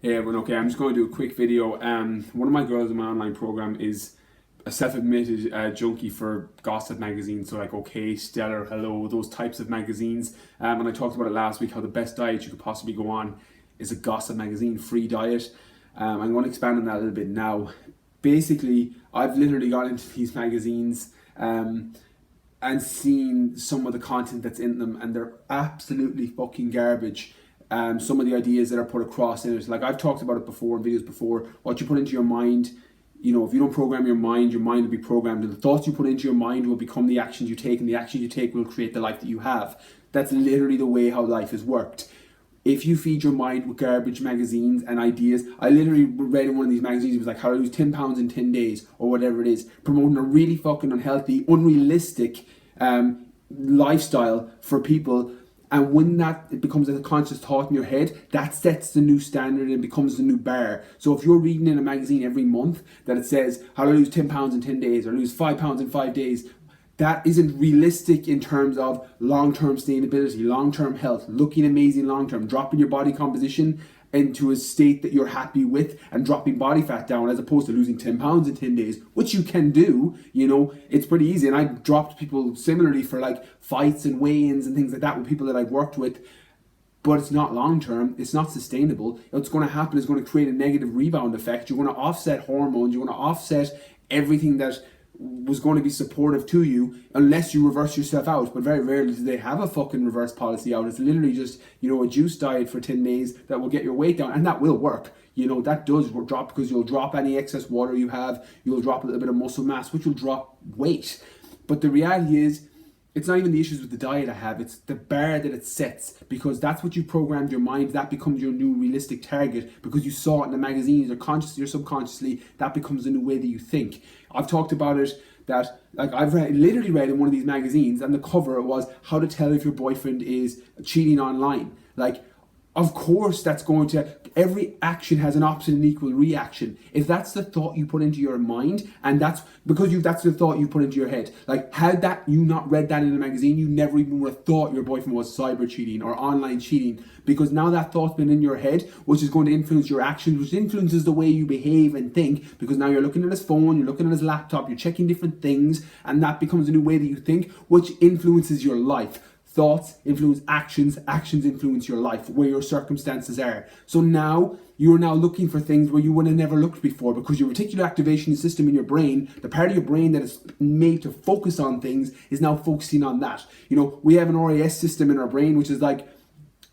Hey everyone, okay, I'm just going to do a quick video. One of my girls in my online program is a self-admitted junkie for gossip magazines, so like OK, Stellar, Hello, those types of magazines. And I talked about it last week, how the best diet you could possibly go on is a gossip magazine, free diet. I'm going to expand on that a little bit now. Basically, I've literally got into these magazines and seen some of the content that's in them, and they're absolutely fucking garbage. Some of the ideas that are put across in it, like I've talked about it before in videos before, what you put into your mind, if you don't program your mind will be programmed, and the thoughts you put into your mind will become the actions you take, and the actions you take will create the life that you have. That's literally the way how life has worked. If you feed your mind with garbage magazines and ideas, I literally read in one of these magazines, it was like how to lose 10 pounds in 10 days or whatever it is, promoting a really fucking unhealthy, unrealistic lifestyle for people. And when that it becomes a conscious thought in your head, that sets the new standard and becomes the new bar. So if you're reading in a magazine every month that it says how to lose 10 pounds in 10 days or lose 5 pounds in 5 days, that isn't realistic in terms of long-term sustainability, long-term health, looking amazing long-term, dropping your body composition into a state that you're happy with and dropping body fat down, as opposed to losing 10 pounds in 10 days, which you can do. It's pretty easy. And I dropped people similarly for like fights and weigh-ins and things like that with people that I've worked with. But it's not long term, it's not sustainable. What's going to happen is going to create a negative rebound effect. You're going to offset hormones, you're going to offset everything that was going to be supportive to you, unless you reverse yourself out. But very rarely do they have a fucking reverse policy out. It's literally just, a juice diet for 10 days that will get your weight down, and that will work. That does drop, because you'll drop any excess water you have, you'll drop a little bit of muscle mass, which will drop weight. But the reality is, it's not even the issues with the diet I have, it's the bar that it sets, because that's what you programmed your mind, that becomes your new realistic target, because you saw it in the magazines, or consciously or subconsciously, that becomes the new way that you think. I've talked about it, that like literally read in one of these magazines, and the cover was how to tell if your boyfriend is cheating online. Like, of course that's going to, every action has an opposite and equal reaction. If that's the thought you put into your mind, and that's because that's the thought you put into your head, like had that you not read that in a magazine, you never even would have thought your boyfriend was cyber cheating or online cheating, because now that thought's been in your head, which is going to influence your actions, which influences the way you behave and think, because now you're looking at his phone, you're looking at his laptop, you're checking different things, and that becomes a new way that you think, which influences your life. Thoughts influence actions, actions influence your life, where your circumstances are. So now you're now looking for things where you would have never looked before, because your reticular activation system in your brain, the part of your brain that is made to focus on things, is now focusing on that. We have an RAS system in our brain, which is like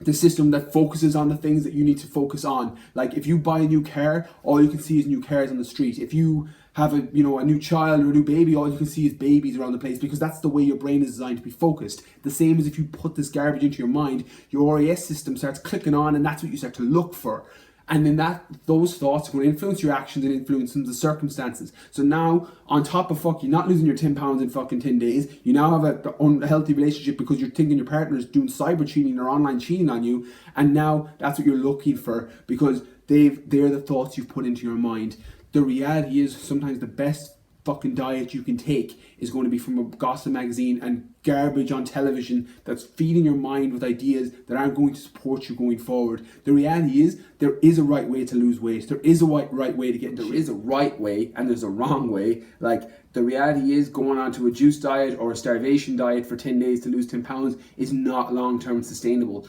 the system that focuses on the things that you need to focus on. Like if you buy a new car, all you can see is new cars on the street. If you have a new child or a new baby, all you can see is babies around the place, because that's the way your brain is designed to be focused. The same as if you put this garbage into your mind, your RAS system starts clicking on, and that's what you start to look for. And then those thoughts are going to influence your actions and influence the circumstances. So now, on top of not losing your 10 pounds in fucking 10 days, you now have an unhealthy relationship because you're thinking your partner is doing cyber cheating or online cheating on you. And now that's what you're looking for, because they're the thoughts you've put into your mind. The reality is, sometimes the best fucking diet you can take is going to be from a gossip magazine and garbage on television that's feeding your mind with ideas that aren't going to support you going forward. The reality is, there is a right way to lose weight. There is a right way to get into. There is a right way and there's a wrong way. Like, the reality is, going on to a juice diet or a starvation diet for 10 days to lose 10 pounds is not long-term sustainable.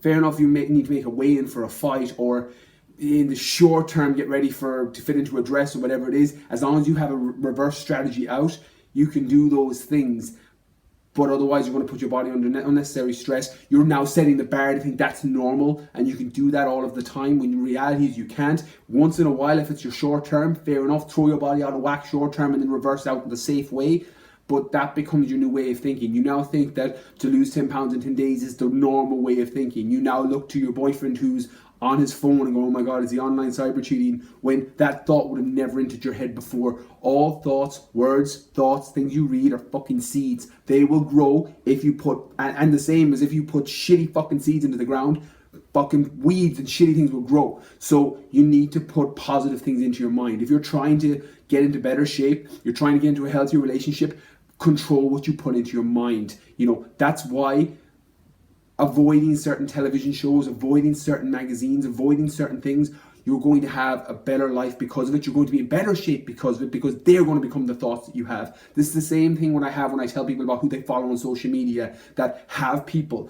Fair enough, you need to make a weigh-in for a fight, or in the short term get ready to fit into a dress or whatever it is. As long as you have a reverse strategy out, you can do those things. But otherwise, you're going to put your body under unnecessary stress. You're now setting the bar to think that's normal, and you can do that all of the time, when in reality is you can't. Once in a while, if it's your short term, fair enough, throw your body out of whack short term and then reverse out in the safe way. But that becomes your new way of thinking. You now think that to lose 10 pounds in 10 days is the normal way of thinking. You now look to your boyfriend who's on his phone and go, oh my God, is he online cyber cheating? When that thought would have never entered your head before. All thoughts, words, thoughts, things you read are fucking seeds. They will grow if you put, and the same as if you put shitty fucking seeds into the ground, fucking weeds and shitty things will grow. So you need to put positive things into your mind. If you're trying to get into better shape, you're trying to get into a healthier relationship, control what you put into your mind. That's why avoiding certain television shows, avoiding certain magazines, avoiding certain things, You're going to have a better life because of it. You're going to be in better shape because of it, because they're going to become the thoughts that you have. This is the same thing when I tell people about who they follow on social media, that have 2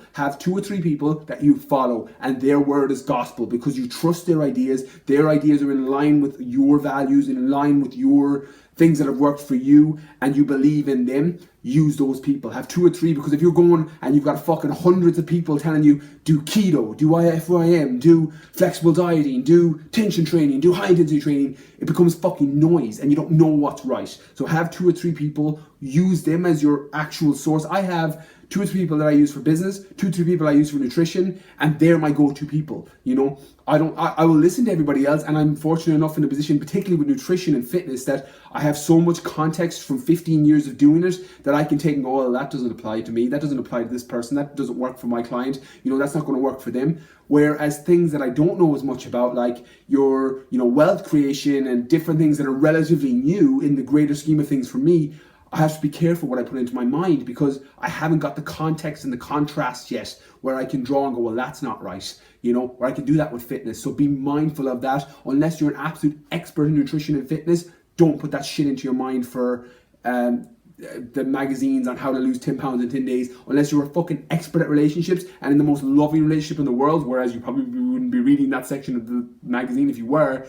or 3 people that you follow and their word is gospel, because you trust their ideas. Their ideas are in line with your values, in line with your things that have worked for you, and you believe in them. Use those people. Have 2 or 3, because if you're going and you've got fucking hundreds of people telling you do keto, do IFYM, do flexible dieting, do tension training, do high intensity training, it becomes fucking noise and you don't know what's right. So have 2 or 3 people, use them as your actual source. I have 2 or 3 people that I use for business, 2 or 3 people I use for nutrition, and they're my go-to people. You know, I will listen to everybody else, and I'm fortunate enough in a position, particularly with nutrition and fitness, that I have so much context from 15 years of doing it that I can take and go, well, that doesn't apply to me, that doesn't apply to this person, that doesn't work for my client, you know, that's not going to work for them. Whereas things that I don't know as much about, like your, you know, wealth creation and different things that are relatively new in the greater scheme of things for me, I have to be careful what I put into my mind, because I haven't got the context and the contrast yet where I can draw and go, well, that's not right, you know, or I can do that with fitness. So be mindful of that. Unless you're an absolute expert in nutrition and fitness, don't put that shit into your mind for the magazines on how to lose 10 pounds in 10 days, unless you're a fucking expert at relationships and in the most loving relationship in the world, whereas you probably wouldn't be reading that section of the magazine if you were.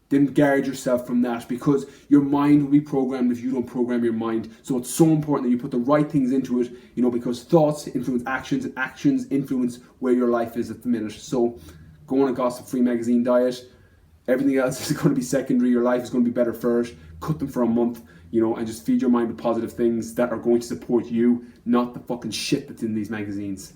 Then guard yourself from that, because your mind will be programmed if you don't program your mind. So it's so important that you put the right things into it, you know, because thoughts influence actions and actions influence where your life is at the minute. So go on a gossip-free magazine diet. Everything else is going to be secondary. Your life is going to be better first. Cut them for a month, you know, and just feed your mind with positive things that are going to support you, not the fucking shit that's in these magazines.